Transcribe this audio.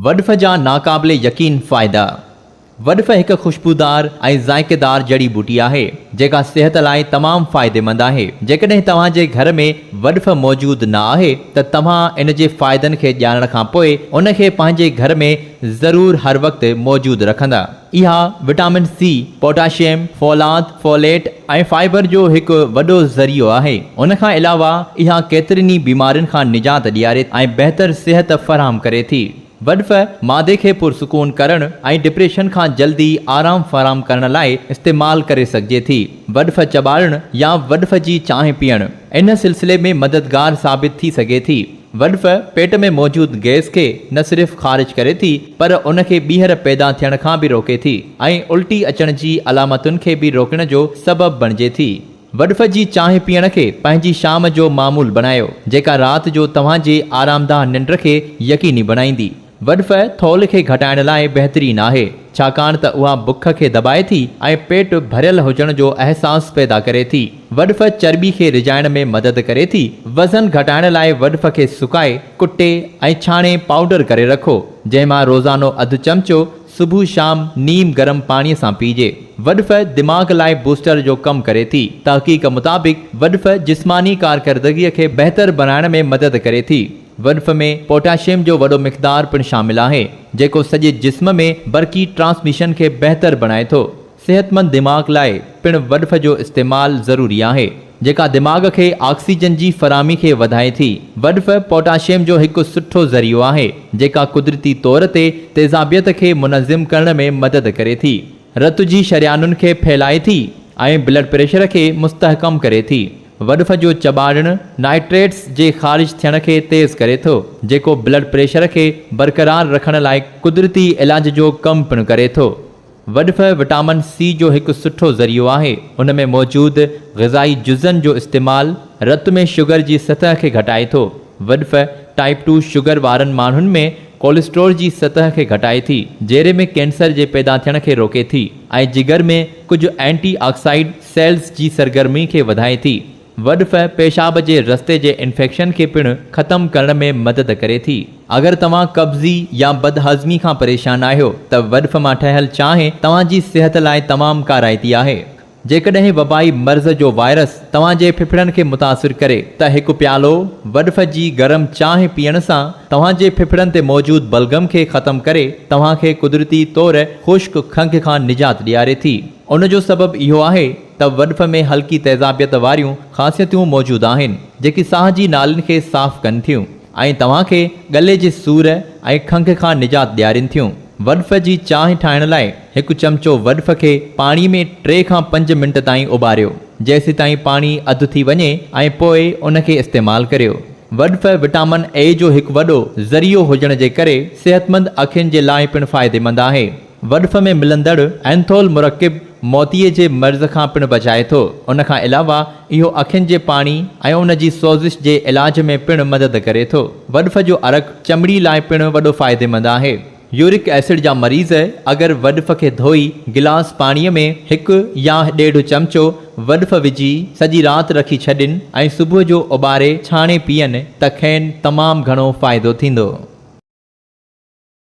वडफ़ जा नाक़ाबिले यकीन फ़ाइदा। वडफ़ हिकु खुशबूदार ऐं ज़ाइक़ेदार जड़ी बूटी आहे जेका सिहत लाइ तमामु फ़ाइदेमंद आहे। जेकॾहिं तव्हांजे घर में वडफ़ मौजूदु न आहे त तव्हां इन जे फ़ाइदनि खे ॼाणण खां पोइ उन खे पंहिंजे घर में ज़रूरु हर वक़्तु मौजूदु रखंदा। इहा विटामिन सी, पोटाशियम, फोलाद, फोलेट ऐं फाइबर जो हिकु वॾो ज़रियो आहे। उन खां अलावा इहा केतिरनि ई बीमारियुनि खां निजात ॾियारे ऐं बहितर सिहत फ़राहम करे थी। वडफ़ मादे खे पुरसुकून करण ऐं डिप्रेशन खां जल्दी आराम फ़राहम करण लाइ इस्तेमाल करे सघिजे थी। वडफ़ चॿाड़ण या वडफ़ जी चांहि पीअण इन सिलसिले में मददगार साबित थी सघे थी। वडफ़ पेट में मौजूदु गैस खे न सिर्फ़ ख़ारिज करे थी पर उन खे ॿीहर पैदा थियण खां बि रोके थी ऐं उल्टी अचण जी अलामतुनि खे बि रोकण जो सबबु बणिजे थी। वडफ़ जी चांहि पीअण खे पंहिंजी शाम जो मामूल बणायो जेका राति जो तव्हांजे आरामदाह निंड खे यकीनी बणाईंदी। वडफ़ थोल खे घटाइण लाइ बहितरीन आहे छाकाणि त उहा बुख खे दॿाए थी ऐं पेट भरियल हुजण जो अहसास पैदा करे थी। वडफ़ चर्बी खे रिझाइण में मदद करे थी। वज़न घटाइण लाइ वडफ़ खे सुकाए कुटे ऐं छाणे पाउडर करे रखो जंहिंमां रोज़ानो अधु चमचो सुबुह शाम नीम गरम पाणीअ सां पीजे। वडफ़ दिमाग़ लाइ बूस्टर जो कमु करे थी। तहक़ीक़ मुताबिक़ वडफ़ जिस्मानी कारकर्दगीअ खे बहितर बनाइण में मदद करे थी। वडफ़ में पोटाशियम जो वॾो मिक़दार पिणु शामिल आहे जेको सॼे जिस्म में बरक़ी ट्रांसमिशन खे बहितर बणाए थो। सिहतमंद दिमाग़ लाइ पिणु वडफ़ जो इस्तेमालु ज़रूरी आहे जेका दिमाग़ खे ऑक्सीजन जी फ़राहमी खे वधाए थी। वडफ़ पोटाशियम जो हिकु सुठो ज़रियो आहे जेका कुदरती तौर ते तेज़ाबियत खे मुनज़िम करण में मदद करे थी, रत जी शरियानुनि खे फैलाए थी ऐं ब्लड प्रेशर खे मुस्तहकम करे थी। वडफ़ जो चॿाड़ण नाइट्रेट्स जे ख़ारिज थियण खे तेज़ करे थो जेको ब्लड प्रेशर खे बरक़रार रखण लाइ कुदरती इलाज जो कमु पिणु करे थो। वडफ़ विटामिन सी जो हिकु सुठो ज़रियो आहे। उन में मौजूदु ग़िज़ाई जुज़नि जो इस्तेमालु रत में शुगर जी सतह खे घटाए थो। वडफ़ टाइप 2 शुगर वारनि माण्हुनि में कोलेस्ट्रोल जी सतह खे घटाए थी, जेरे में कैंसर जे पैदा थियण खे रोके थी ऐं जिगर में कुझु एंटी ऑक्साइड सेल्स जी सरगर्मी खे वधाए थी। वडफ़ पेशाब जे रस्ते जे इन्फेक्शन खे पिणु ख़तमु करण में मदद करे थी। अगरि तव्हां कब्ज़ी या बदहज़मी खां परेशान आहियो त वडफ़ मां ठहियल चांहि तव्हांजी सिहत लाइ तमामु काराइती आहे। जेकॾहिं वबाई मर्ज़ जो वायरस तव्हांजे फिफड़नि खे मुतासिर करे त हिकु प्यालो वडफ़ जी गरम चांहि पीअण सां तव्हांजे फिफड़नि ते मौजूदु बलगम खे ख़तमु करे तव्हांखे कुदरती तौरु ख़ुश्क खंघि खां निजात ॾियारे थी। उन जो सबबु इहो आहे त वडफ़ में हल्की तेज़ाबियत वारियूं ख़ासियतूं मौजूदु आहिनि जेकी साह जी नालियुनि खे साफ़ कनि थियूं ऐं तव्हांखे गले जे सूर ऐं खंघि खां निजात ॾियारीनि थियूं। वडफ़ जी चांहि ठाहिण लाइ हिकु चमचो वडफ़ खे पाणीअ में 3 खां 5 मिंट ताईं उॿारियो जेसि ताईं पाणी अधु थी वञे ऐं पोइ उन खे इस्तेमालु करियो। वडफ़ विटामिन ए जो हिकु वॾो ज़रियो हुजण जे करे सिहतमंद अखियुनि जे लाइ पिणु फ़ाइदेमंद आहे। वडफ़ में मिलंदड़ एंथोल मुरकिब मोतीअ जे मर्ज़ खां पिणु बचाए थो। उन खां अलावा इहो अखियुनि जे पाणी ऐं उन जी सोज़िश जे इलाज में पिणु मदद करे थो। वडफ़ जो अरक़ चमड़ी लाइ पिणु वॾो फ़ाइदेमंद आहे। यूरिक एसिड जा मरीज़ अगरि वडफ़ खे धोई गिलास पाणीअ में 1 या 1.5 चमचो वडफ़ विझी सॼी राति रखी छॾनि ऐं सुबुह जो उॿारे छाणे पीअनि त खेनि तमामु घणो फ़ाइदो थींदो।